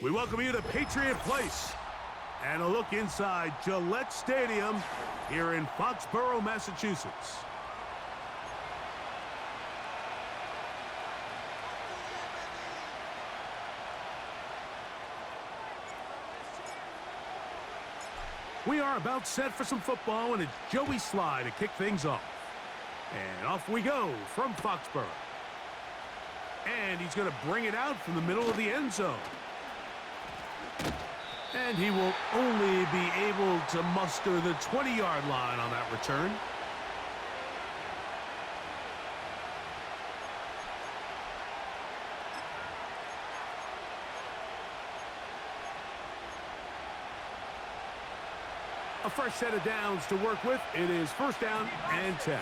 We welcome you to Patriot Place and a look inside Gillette Stadium here in Foxborough, Massachusetts. We are about set for some football, and it's Joey Sly to kick things off. And off we go from Foxborough. And he's going to bring it out from the middle of the end zone. And he will only be able to muster the 20-yard line on that return. A fresh set of downs to work with. It is first down and 10.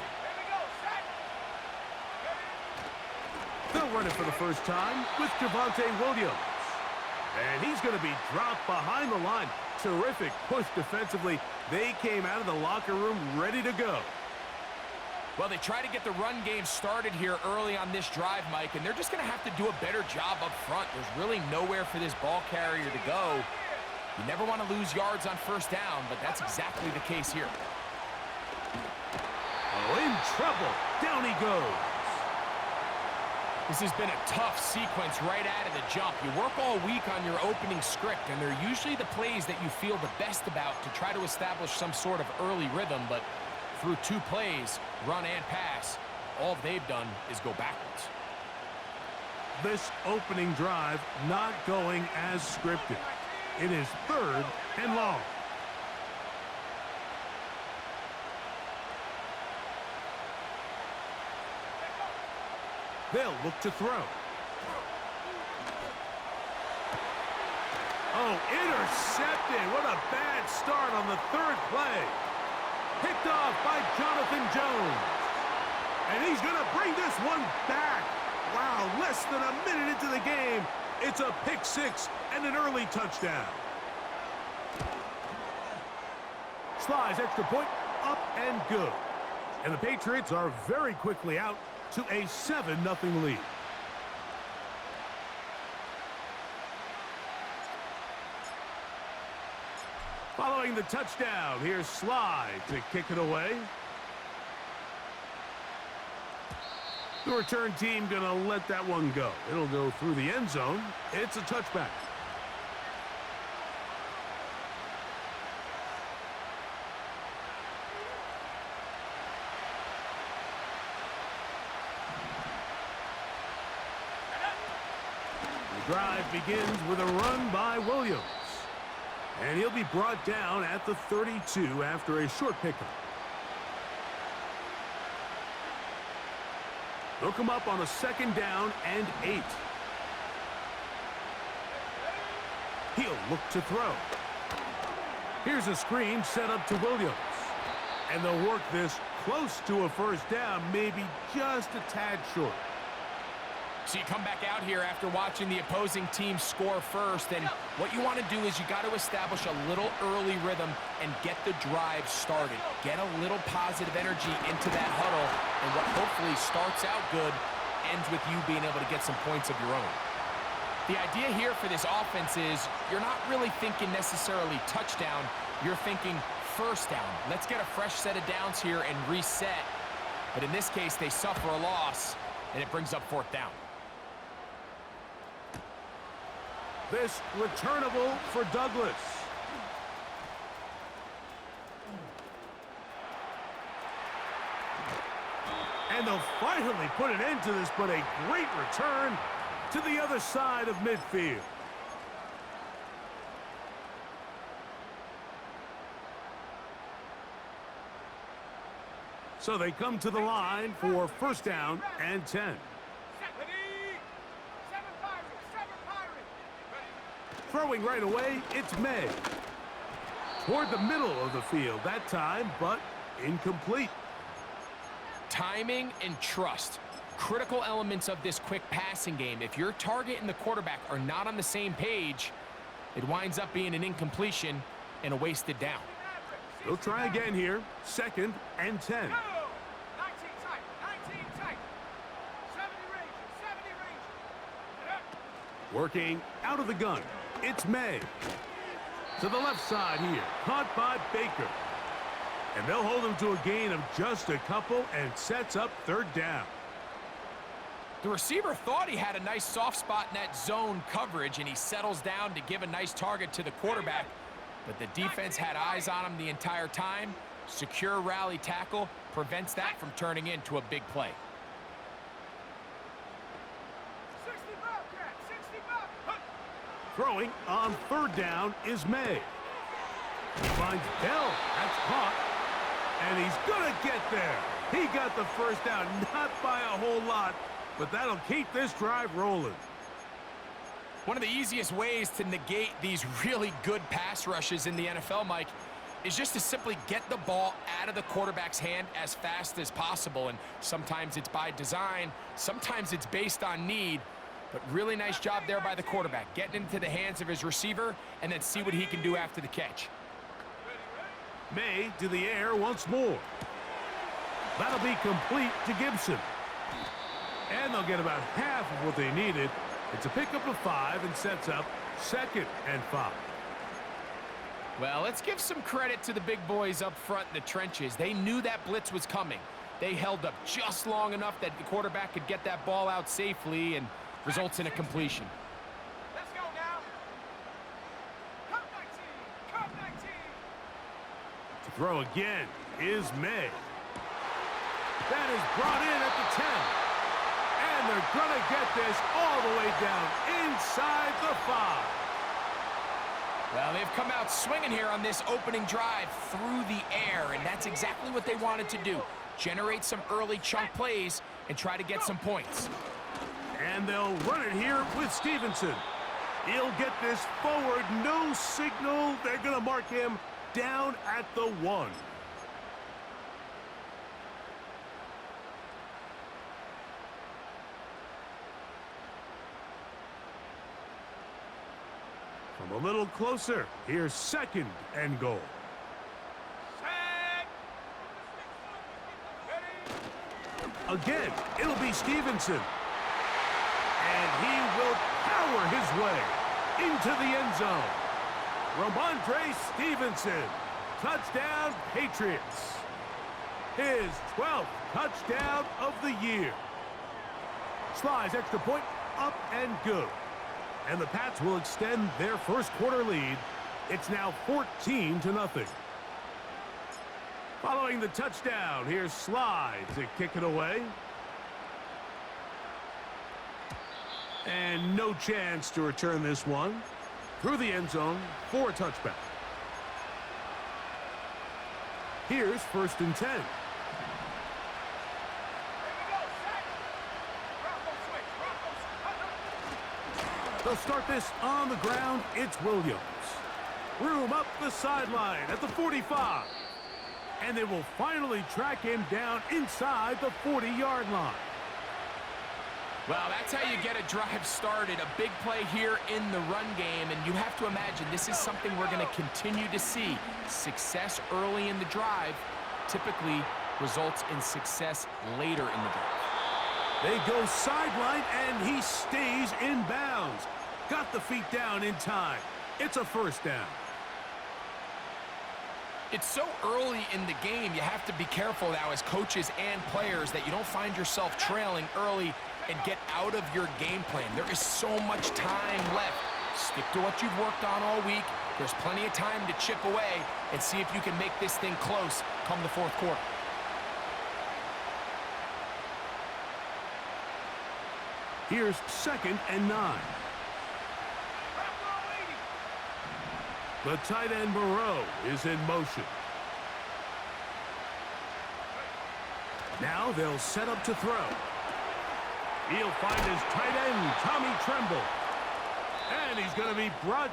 They'll run it for the first time with Javonte Williams. And he's going to be dropped behind the line. Terrific push defensively. They came out of the locker room ready to go. Well, they try to get the run game started here early on this drive, Mike, and they're just going to have to do a better job up front. There's really nowhere for this ball carrier to go. You never want to lose yards on first down, but that's exactly the case here. Oh, in trouble. Down he goes. This has been a tough sequence right out of the jump. You work all week on your opening script, and they're usually the plays that you feel the best about to try to establish some sort of early rhythm, but through 2 plays, run and pass, all they've done is go backwards. This opening drive not going as scripted. It is 3rd and long. They'll look to throw. Oh, intercepted. What a bad start on the 3rd play. Picked off by Jonathan Jones. And he's going to bring this one back. Wow, less than a minute into the game. It's a pick 6 and an early touchdown. Sly's extra point up and good. And the Patriots are very quickly out to a 7-0 lead. Following the touchdown, here's Sly to kick it away. The return team going to let that one go. It'll go through the end zone. It's a touchback. The drive begins with a run by Williams. And he'll be brought down at the 32 after a short pickup. They'll come up on a 2nd down and 8. He'll look to throw. Here's a screen set up to Williams. And they'll work this close to a first down, maybe just a tad short. So you come back out here after watching the opposing team score first, and what you want to do is you got to establish a little early rhythm and get the drive started. Get a little positive energy into that huddle, and what hopefully starts out good ends with you being able to get some points of your own. The idea here for this offense is you're not really thinking necessarily touchdown. You're thinking first down. Let's get a fresh set of downs here and reset. But in this case, they suffer a loss, and it brings up 4th down. This returnable for Douglas. And they'll finally put an end to this, but a great return to the other side of midfield. So they come to the line for first down and 10. Throwing right away, it's May. Toward the middle of the field that time, but incomplete. Timing and trust. Critical elements of this quick passing game. If your target and the quarterback are not on the same page, it winds up being an incompletion and a wasted down. They'll try again here. 2nd and 10. Working out of the gun. it's May. To the left side here, caught by Baker. And they'll hold him to a gain of just a couple and sets up third down. The receiver thought he had a nice soft spot in that zone coverage, and he settles down to give a nice target to the quarterback. But the defense had eyes on him the entire time. Secure rally tackle prevents that from turning into a big play. Throwing on third down is May. He finds Bell. That's caught. And he's going to get there. He got the first down, not by a whole lot, but that'll keep this drive rolling. One of the easiest ways to negate these really good pass rushes in the NFL, Mike, is just to simply get the ball out of the quarterback's hand as fast as possible. And sometimes it's by design, sometimes it's based on need. But really nice job there by the quarterback, getting into the hands of his receiver and then see what he can do after the catch. May to the air once more. That'll be complete to Gibson. And they'll get about half of what they needed. It's a pickup of 5 and sets up 2nd and 5. Well, let's give some credit to the big boys up front in the trenches. They knew that blitz was coming. They held up just long enough that the quarterback could get that ball out safely and results in a completion. Let's go now. Come 19. To throw again is May. That is brought in at the 10. And they're going to get this all the way down inside the 5. Well, they've come out swinging here on this opening drive through the air, and that's exactly what they wanted to do. Generate some early chunk plays and try to get some points. And they'll run it here with Stevenson. He'll get this forward, no signal. They're going to mark him down at the 1. From a little closer, here's 2nd and goal. Again, it'll be Stevenson. And he will power his way into the end zone. Ramondre Stevenson, touchdown Patriots. His 12th touchdown of the year. Slides extra point, up and good. And the Pats will extend their first quarter lead. It's now 14-0. Following the touchdown, here's Slide to kick it away. And no chance to return this one. Through the end zone for a touchback. Here's 1st and 10. They'll start this on the ground. It's Williams. Room up the sideline at the 45. And they will finally track him down inside the 40-yard line. Well, that's how you get a drive started. A big play here in the run game, and you have to imagine this is something we're going to continue to see. Success early in the drive typically results in success later in the drive. They go sideline, and he stays in bounds. Got the feet down in time. It's a 1st down. It's so early in the game, you have to be careful now as coaches and players that you don't find yourself trailing early and get out of your game plan. There is so much time left. Stick to what you've worked on all week. There's plenty of time to chip away and see if you can make this thing close come the 4th quarter. Here's 2nd and 9. The tight end Moreau is in motion. Now they'll set up to throw. He'll find his tight end, Tommy Tremble. And he's going to be brought.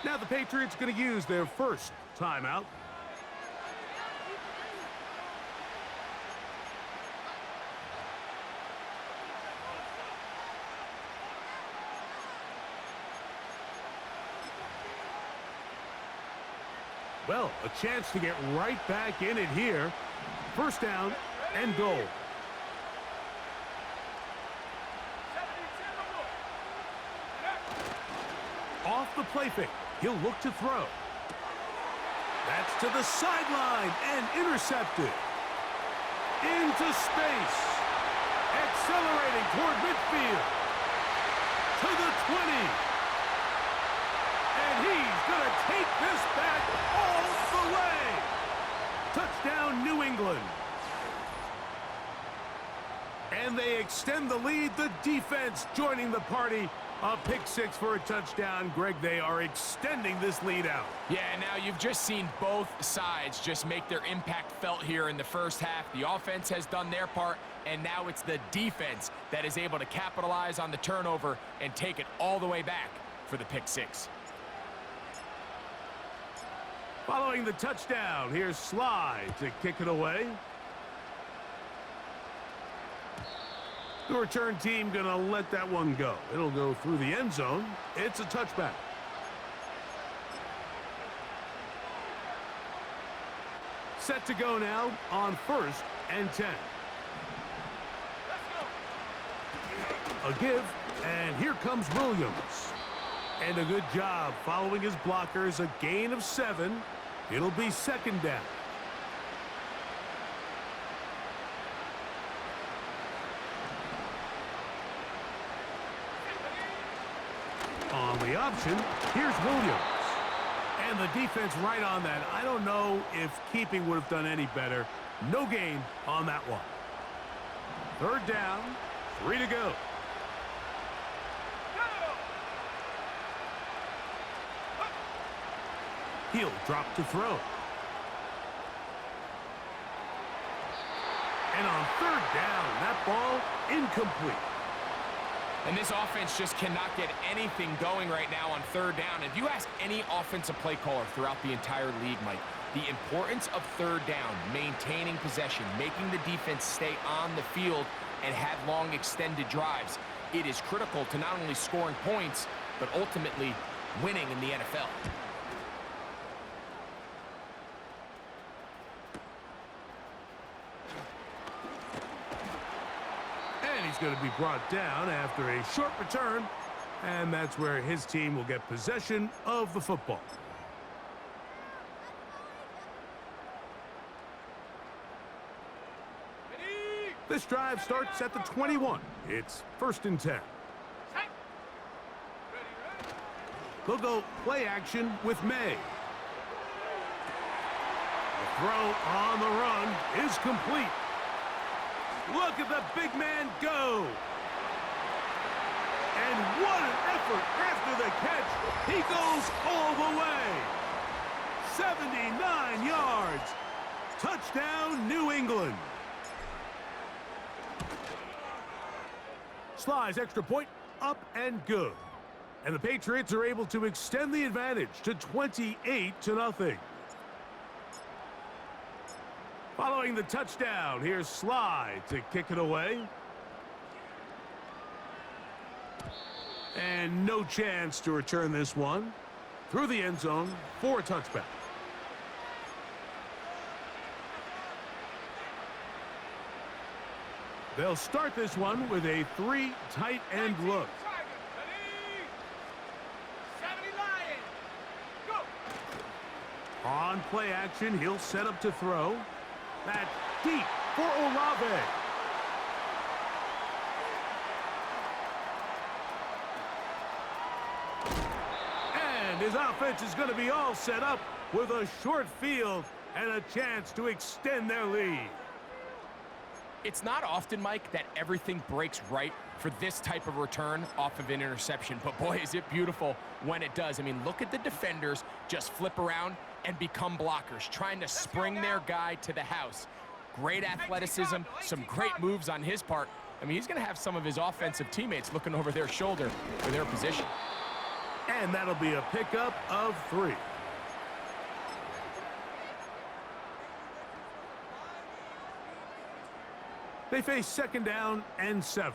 Now the Patriots going to use their first timeout. Well, a chance to get right back in it here. 1st down and goal. off the play fake. He'll look to throw. That's to the sideline and intercepted. Into space. Accelerating toward midfield. To the 20. And he's going to take this back all the way. Touchdown, New England. And they extend the lead. The defense joining the party. A pick six for a touchdown. Greg, they are extending this lead out. Yeah, now you've just seen both sides just make their impact felt here in the first half. The offense has done their part, and now it's the defense that is able to capitalize on the turnover and take it all the way back for the pick six. Following the touchdown, here's Slide to kick it away. The return team going to let that one go. It'll go through the end zone. It's a touchback. Set to go now on 1st and 10. A give, and here comes Williams. And a good job following his blockers. A gain of 7. It'll be 2nd down. On the option, here's Williams. And the defense right on that. I don't know if keeping would have done any better. No gain on that one. 3rd down, 3 to go. He'll drop to throw. And on 3rd down, that ball incomplete. And this offense just cannot get anything going right now on 3rd down. If you ask any offensive play caller throughout the entire league, Mike, the importance of 3rd down, maintaining possession, making the defense stay on the field and have long extended drives, it is critical to not only scoring points, but ultimately winning in the NFL. He's going to be brought down after a short return, and that's where his team will get possession of the football. This drive starts at the 21. It's 1st and 10. They'll go play action with May. The throw on the run is complete. Look at the big man go. And what an effort after the catch. He goes all the way. 79 yards. Touchdown, New England. Sly's extra point up and good. And the Patriots are able to extend the advantage to 28-0. Following the touchdown, here's Sly to kick it away. And no chance to return this one. Through the end zone for a touchback. They'll start this one with a 3 tight end look. On play action, he'll set up to throw. That's deep for Olave. And his offense is going to be all set up with a short field and a chance to extend their lead. It's not often, Mike, that everything breaks right for this type of return off of an interception. But boy, is it beautiful when it does. I mean, look at the defenders just flip around and become blockers, trying to spring their guy to the house. Great athleticism, some great moves on his part. I mean, he's going to have some of his offensive teammates looking over their shoulder for their position. And that'll be a pickup of 3. They face 2nd down and 7.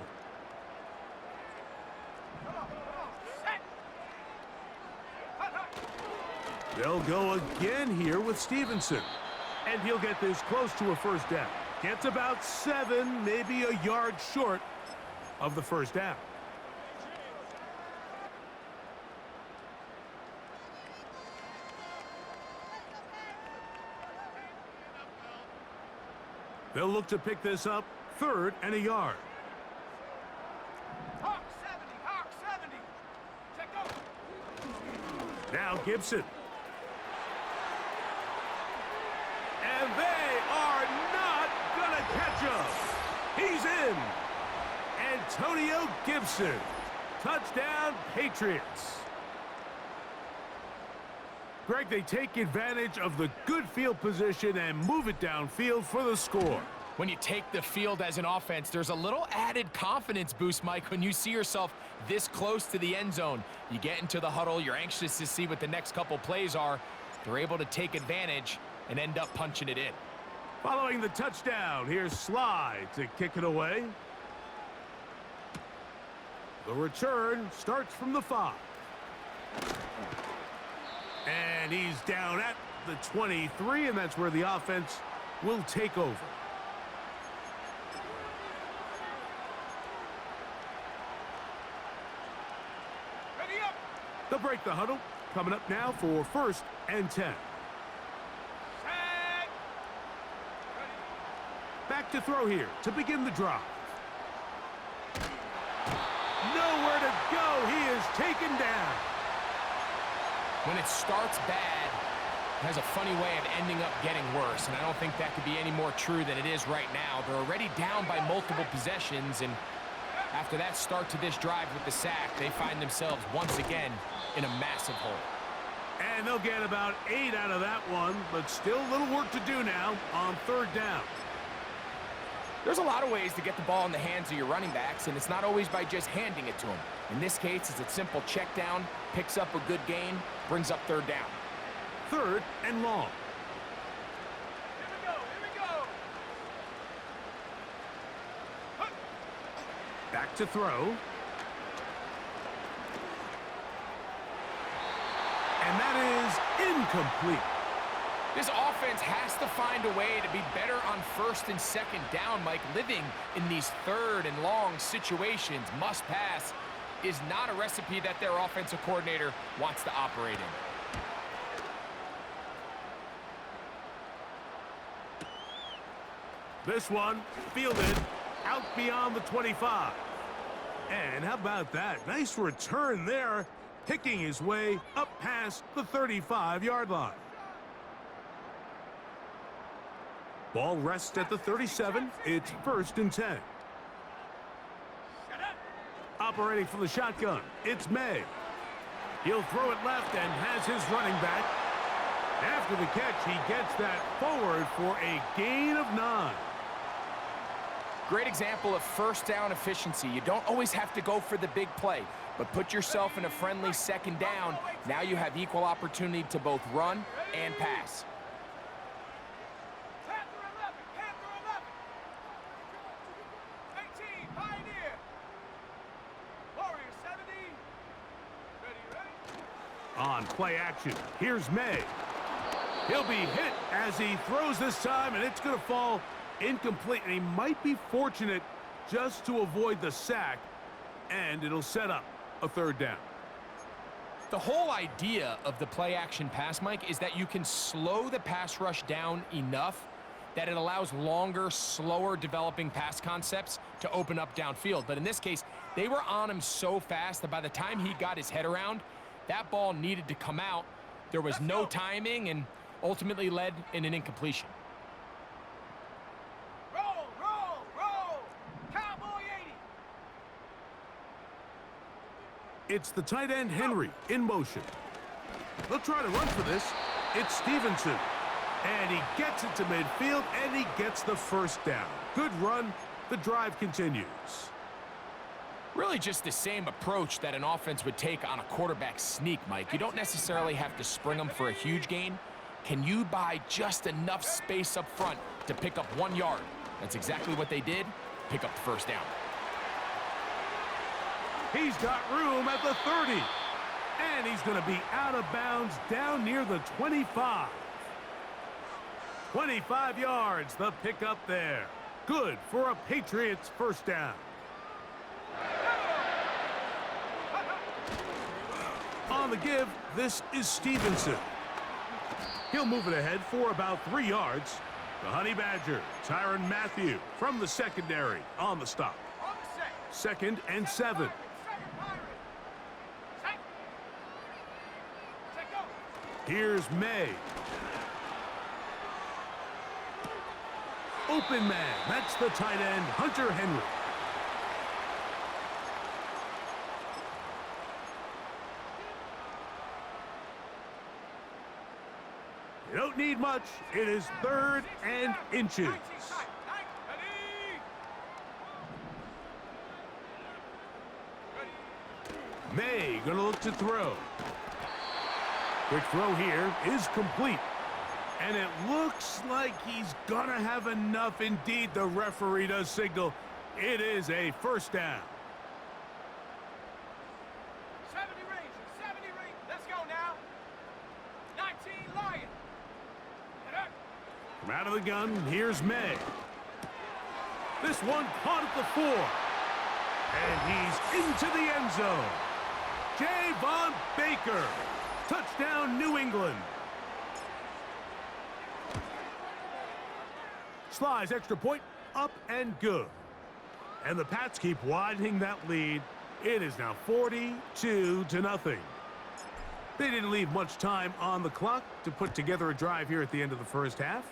They'll go again here with Stevenson. And he'll get this close to a 1st down. Gets about 7, maybe a yard short of the 1st down. They'll look to pick this up, 3rd and a yard. Hawk 70, Hawk 70. Check out. Now Gibson. And they are not gonna catch him. He's in. Antonio Gibson. Touchdown, Patriots. Greg, they take advantage of the good field position and move it downfield for the score. When you take the field as an offense, there's a little added confidence boost, Mike, when you see yourself this close to the end zone. You get into the huddle, you're anxious to see what the next couple plays are. They're able to take advantage and end up punching it in. Following the touchdown, here's Slide to kick it away. The return starts from the 5. And he's down at the 23, and that's where the offense will take over. Ready up. They'll break the huddle. Coming up now for 1st and 10. Set. Ready. Back to throw here to begin the drive. Nowhere to go. He is taken down. When it starts bad, it has a funny way of ending up getting worse, and I don't think that could be any more true than it is right now. They're already down by multiple possessions, and after that start to this drive with the sack, they find themselves once again in a massive hole. And they'll get about 8 out of that one, but still a little work to do now on 3rd down. There's a lot of ways to get the ball in the hands of your running backs, and it's not always by just handing it to them. In this case, it's a simple check down, picks up a good gain, brings up 3rd down. 3rd and long. Here we go. Here we go. Huh. Back to throw. And that is incomplete. This offense has to find a way to be better on 1st and 2nd down, Mike. Living in these 3rd and long situations, must pass, is not a recipe that their offensive coordinator wants to operate in. This one fielded out beyond the 25. And how about that? Nice return there, picking his way up past the 35-yard line. Ball rests at the 37. It's 1st and 10. Shut up. Operating from the shotgun, it's May. He'll throw it left and has his running back. After the catch, he gets that forward for a gain of 9. Great example of 1st down efficiency. You don't always have to go for the big play, but put yourself in a friendly 2nd down. Now you have equal opportunity to both run and pass. Panther 11. Panther 11. 18. Pioneer. Warrior 70. Ready. On play action, here's May. He'll be hit as he throws this time, and it's going to fall incomplete. And he might be fortunate just to avoid the sack, and it'll set up a 3rd down. The whole idea of the play action pass, Mike, is that you can slow the pass rush down enough that it allows longer, slower developing pass concepts to open up downfield. But in this case, they were on him so fast that by the time he got his head around, that ball needed to come out. There was no timing and ultimately led in an incompletion. Roll, roll, roll. Cowboy 80. It's the tight end Henry in motion. They'll try to run for this. It's Stevenson. And he gets it to midfield, and he gets the 1st down. Good run. The drive continues. Really just the same approach that an offense would take on a quarterback sneak, Mike. You don't necessarily have to spring them for a huge gain. Can you buy just enough space up front to pick up 1 yard? That's exactly what they did. Pick up the 1st down. He's got room at the 30. And he's going to be out of bounds down near the 25. 25 yards, the pickup there. Good for a Patriots 1st down. On the give, this is Stevenson. He'll move it ahead for about 3 yards. The Honey Badger, Tyrann Mathieu from the secondary on the stop. On the set. 2nd and 7. Second pirate. Set. Set, go. Here's May. Open man. That's the tight end, Hunter Henry. You don't need much. It is 3rd and inches. 19 tight. Ready. Ready. May gonna look to throw. Quick throw here is complete. And it looks like he's gonna have enough. Indeed, the referee does signal. It is a first down. 70 range. 70 range. Let's go now. 19 Lion. Get up. From out of the gun, here's May. This one caught at the 4. And he's into the end zone. Javon Baker. Touchdown, New England. Slides extra point, up and good. And the Pats keep widening that lead. It is now 42-0. They didn't leave much time on the clock to put together a drive here at the end of the first half.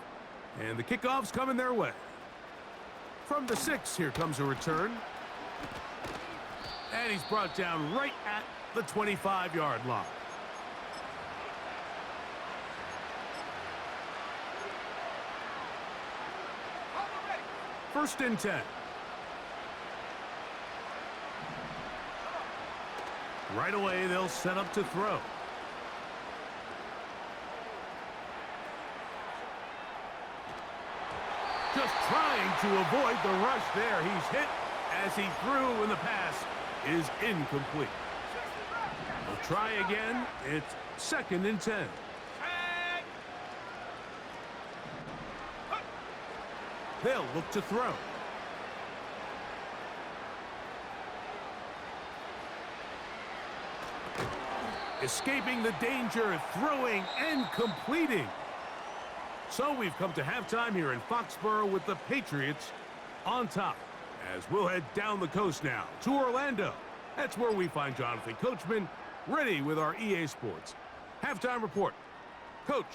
And the kickoff's coming their way. From the 6, here comes a return. And he's brought down right at the 25-yard line. First and 10. Right away, they'll set up to throw. Just trying to avoid the rush there. He's hit as he threw, and the pass is incomplete. They'll try again. It's 2nd and 10. They'll look to throw. Escaping the danger, throwing and completing. So we've come to halftime here in Foxborough with the Patriots on top. As we'll head down the coast now to Orlando. That's where we find Jonathan Coachman ready with our EA Sports halftime report. Coach.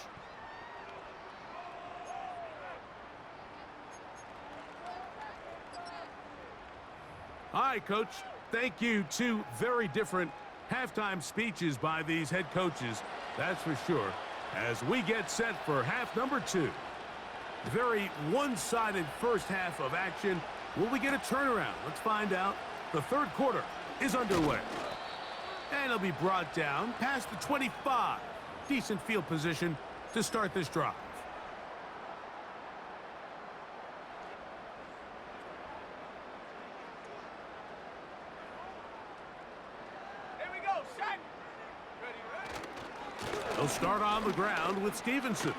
Hi, Coach. Thank you. 2 very different halftime speeches by these head coaches, that's for sure, as we get set for half number 2. Very one-sided first half of action. Will we get a turnaround? Let's find out. The 3rd quarter is underway. And it'll be brought down past the 25. Decent field position to start this drive. They'll start on the ground with Stevenson.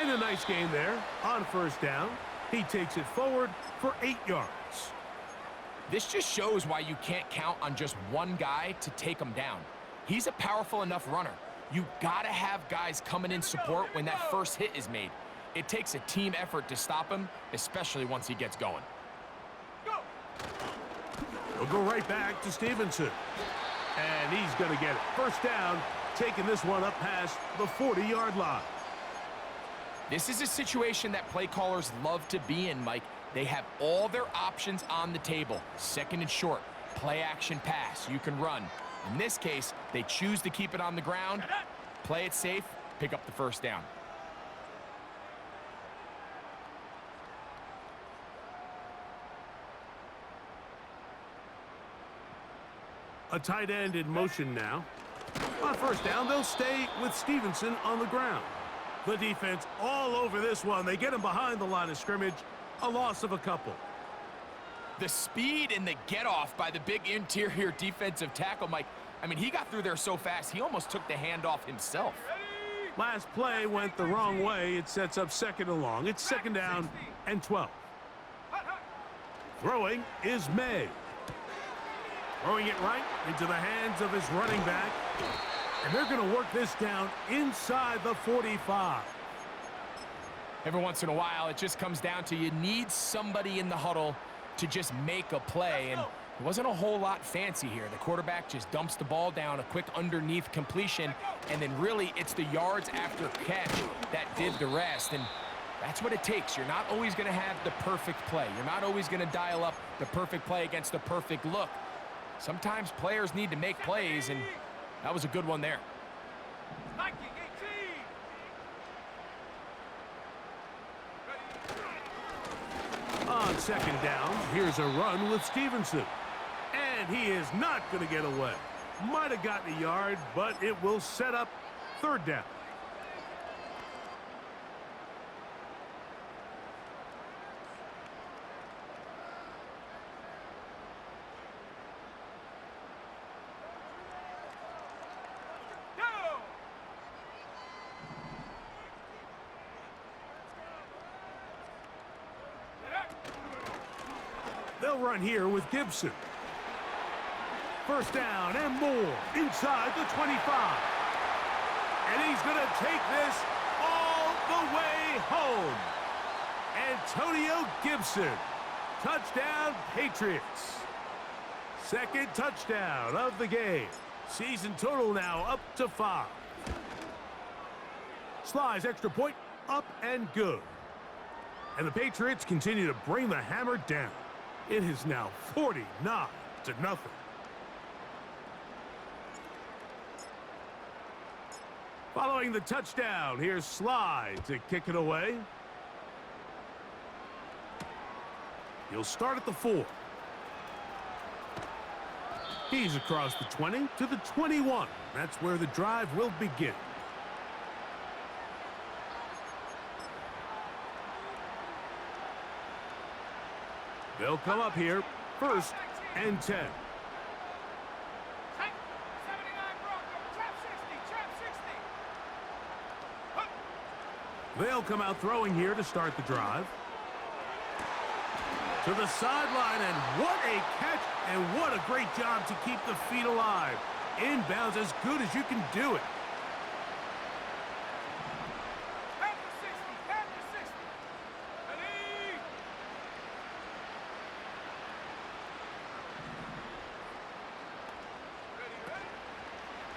And a nice gain there on first down. He takes it forward for 8 yards. This just shows why you can't count on just one guy to take him down. He's a powerful enough runner. You gotta have guys coming in support when that first hit is made. It takes a team effort to stop him, especially once he gets going. We'll go right back to Stevenson. And he's gonna get it. First down, taking this one up past the 40-yard line. This is a situation that play callers love to be in, Mike. They have all their options on the table. 2nd and short, play action pass, you can run. In this case, they choose to keep it on the ground, play it safe, pick up the first down. A tight end in motion now. On first down, they'll stay with Stevenson on the ground. The defense all over this one. They get him behind the line of scrimmage. A loss of a couple. The speed and the get-off by the big interior defensive tackle, Mike. I mean, he got through there so fast, he almost took the handoff himself. Last play went the wrong way. It sets up 2nd and long. It's 2nd down and 12. Throwing is May. Throwing it right into the hands of his running back. And they're going to work this down inside the 45. Every once in a while, it just comes down to you need somebody in the huddle to just make a play, and it wasn't a whole lot fancy here. The quarterback just dumps the ball down, a quick underneath completion, and then really it's the yards after catch that did the rest, and that's what it takes. You're not always going to have the perfect play. You're not always going to dial up the perfect play against the perfect look. Sometimes players need to make plays, and that was a good one there. On second down, here's a run with Stevenson. And he is not going to get away. Might have gotten a yard, but it will set up third down. They'll run here with Gibson. First down and more inside the 25. And he's going to take this all the way home. Antonio Gibson. Touchdown, Patriots. Second touchdown of the game. Season total now up to 5. Slice extra point, up and good. And the Patriots continue to bring the hammer down. It is now 49-0. Following the touchdown, here's Slide to kick it away. He'll start at the 4. He's across the 20 to the 21. That's where the drive will begin. They'll come up here, first and 10. They'll come out throwing here to start the drive. To the sideline, and what a catch, and what a great job to keep the feet alive. Inbounds as good as you can do it.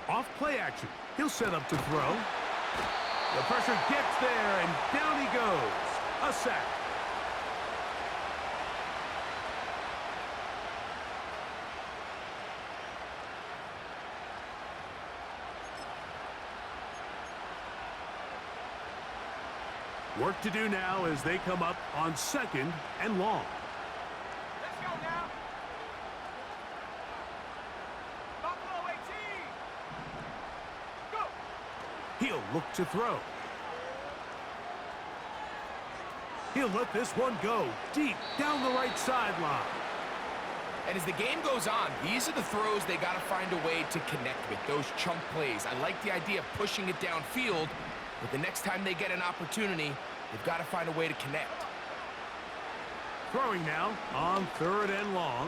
Off play action. He'll set up to throw. The pressure gets there, and down he goes. A sack. Work to do now as they come up on second and long. Let's go now. Buffalo 18. Go. He'll look to throw. He'll let this one go deep down the right sideline. And as the game goes on, these are the throws they got to find a way to connect with, those chunk plays. I like the idea of pushing it downfield, but the next time they get an opportunity, they've got to find a way to connect. Throwing now on third and long.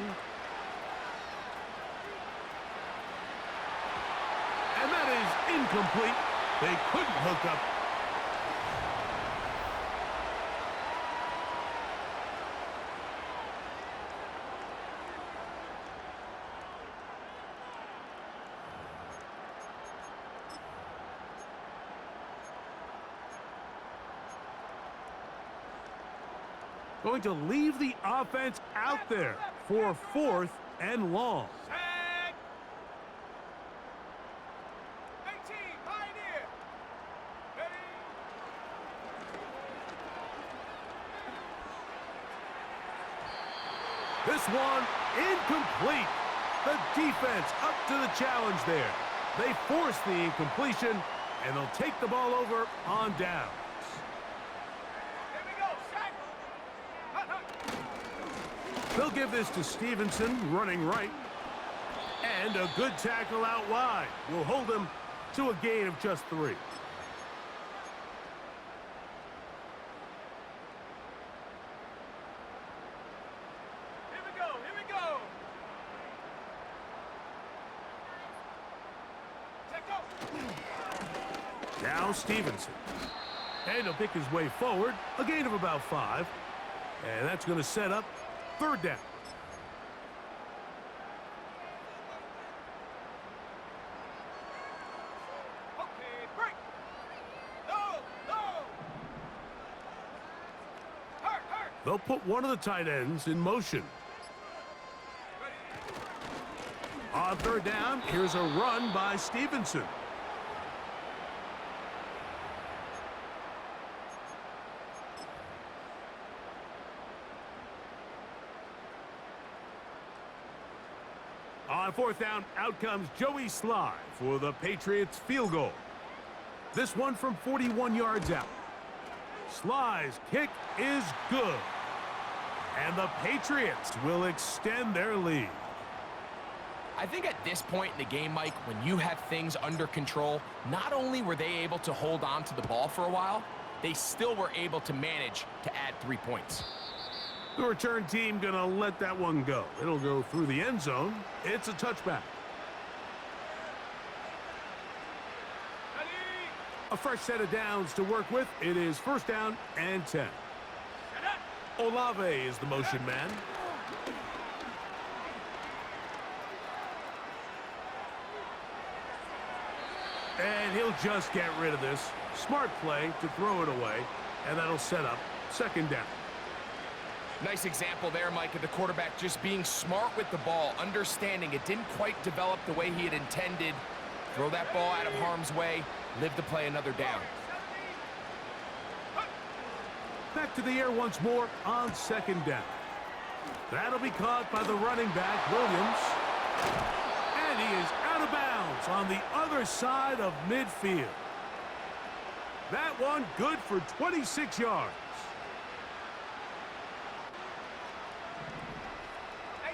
And that is incomplete. They couldn't hook up. Going to leave the offense out there for fourth and long. Set. 18, Pioneer. Ready. This one incomplete. The defense up to the challenge there. They force the incompletion, and they'll take the ball over on down. Here we go. Set. Hut, hut. They'll give this to Stevenson, running right. And a good tackle out wide will hold him to a gain of just 3. Here we go. Here we go. Check go. Now Stevenson. And he'll pick his way forward, a gain of about 5. And that's going to set up 3rd down. Okay, break. No, no. Hurt. They'll put one of the tight ends in motion. On 3rd down, here's a run by Stevenson. On 4th down, out comes Joey Sly for the Patriots field goal. This one from 41 yards out. Sly's kick is good. And the Patriots will extend their lead. I think at this point in the game, Mike, when you have things under control, not only were they able to hold on to the ball for a while, they still were able to manage to add 3 points. The return team going to let that one go. It'll go through the end zone. It's a touchback. A fresh set of downs to work with. It is 1st down and 10. Olave is the motion man. And he'll just get rid of this. Smart play to throw it away. And that'll set up 2nd down. Nice example there, Mike, of the quarterback just being smart with the ball, understanding it didn't quite develop the way he had intended. Throw that ball out of harm's way, live to play another down. Back to the air once more on 2nd down. That'll be caught by the running back, Williams. And he is out of bounds on the other side of midfield. That one good for 26 yards. 18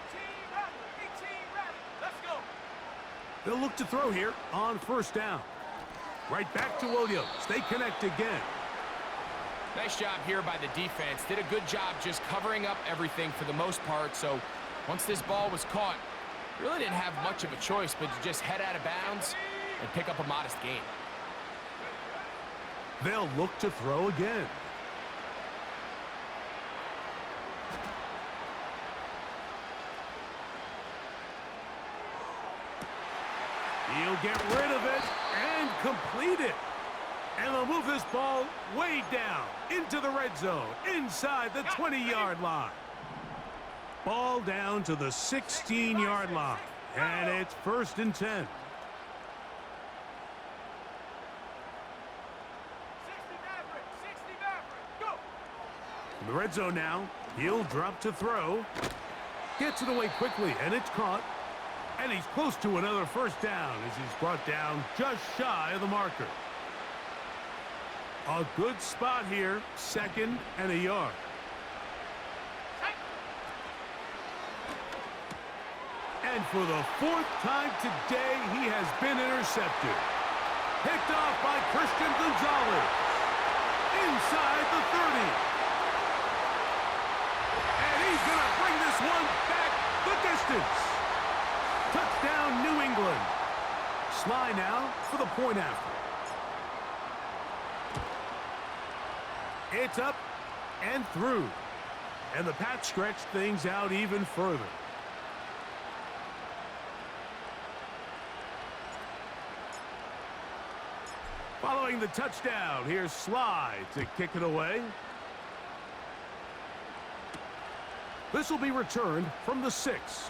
ready. Let's go. They'll look to throw here on 1st down. Right back to Williams. They connect again. Nice job here by the defense. Did a good job just covering up everything for the most part. So once this ball was caught, really didn't have much of a choice but to just head out of bounds and pick up a modest gain. They'll look to throw again. He'll get rid of it and complete it. And they'll move this ball way down into the red zone, inside the 20-yard line. Ball down to the 16-yard line, and it's 1st and 10. 60 Maverick, go. In the red zone now, he'll drop to throw. Gets it away quickly, and it's caught. And he's close to another 1st down as he's brought down just shy of the marker. A good spot here, 2nd and a yard. And for the 4th time today, he has been intercepted. Picked off by Christian Gonzalez. Inside the 30. And he's going to bring this one back the distance. Touchdown, New England. Sly now for the point after. It's up and through. And the Pats stretch things out even further. Following the touchdown, here's Sly to kick it away. This will be returned from the 6.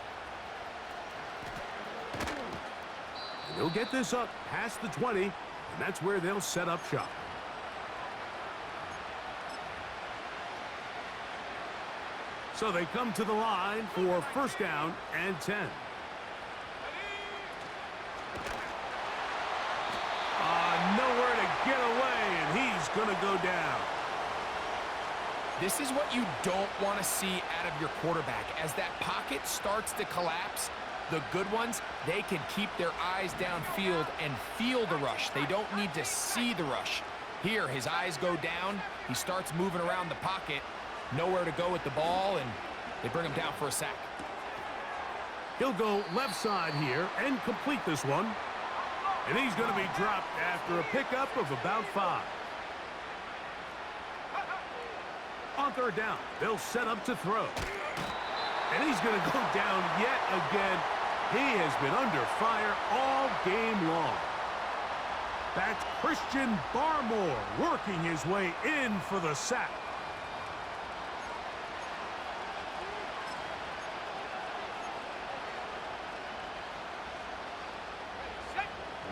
They'll get this up past the 20, and that's where they'll set up shop. So they come to the line for 1st down and 10. Nowhere to get away, and he's going to go down. This is what you don't want to see out of your quarterback. As that pocket starts to collapse, the good ones, they can keep their eyes downfield and feel the rush. They don't need to see the rush. Here, his eyes go down. He starts moving around the pocket. Nowhere to go with the ball, and they bring him down for a sack. He'll go left side here and complete this one. And he's going to be dropped after a pickup of about 5. on third down. They'll set up to throw. And he's going to go down yet again. He has been under fire all game long. That's Christian Barmore working his way in for the sack.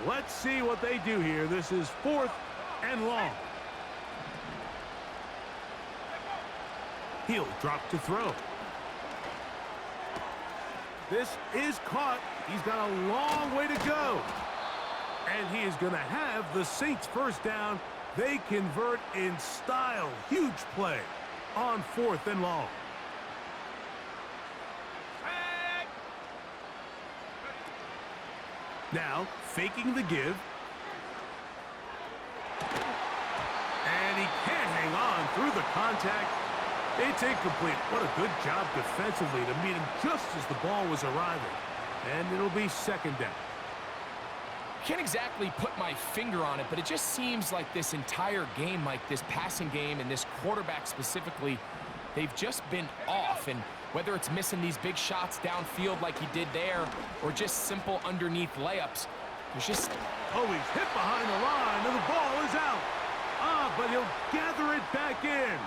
Let's see what they do here. This is 4th and long. He'll drop to throw. This is caught. He's got a long way to go. And he is going to have the Saints first down. They convert in style. Huge play on 4th and long. Now, faking the give. And he can't hang on through the contact. It's incomplete. What a good job defensively to meet him just as the ball was arriving. And it'll be 2nd down. Can't exactly put my finger on it, but it just seems like this entire game, like this passing game and this quarterback specifically, they've just been off. And whether it's missing these big shots downfield like he did there or just simple underneath layups, there's just... Oh, he's hit behind the line and the ball is out. But he'll gather it back in.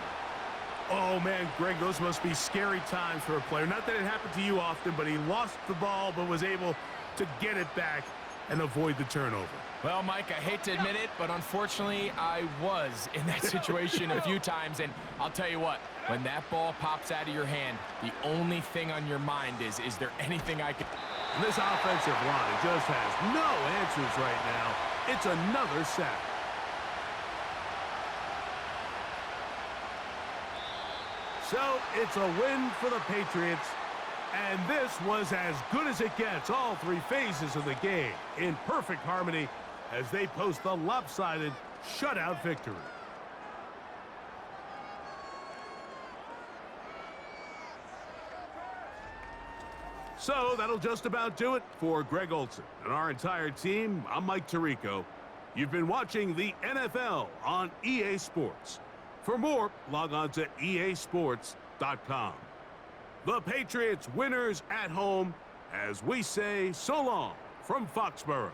Oh, man, Greg, those must be scary times for a player. Not that it happened to you often, but he lost the ball but was able to get it back and avoid the turnover. Well, Mike, I hate to admit it, but unfortunately, I was in that situation a few times, and I'll tell you what, when that ball pops out of your hand, the only thing on your mind is there anything I can... And this offensive line just has no answers right now. It's another sack. So, it's a win for the Patriots. And this was as good as it gets, all 3 phases of the game, in perfect harmony as they post the lopsided shutout victory. So that'll just about do it for Greg Olsen and our entire team. I'm Mike Tirico. You've been watching the NFL on EA Sports. For more, log on to easports.com. The Patriots winners at home as we say so long from Foxborough.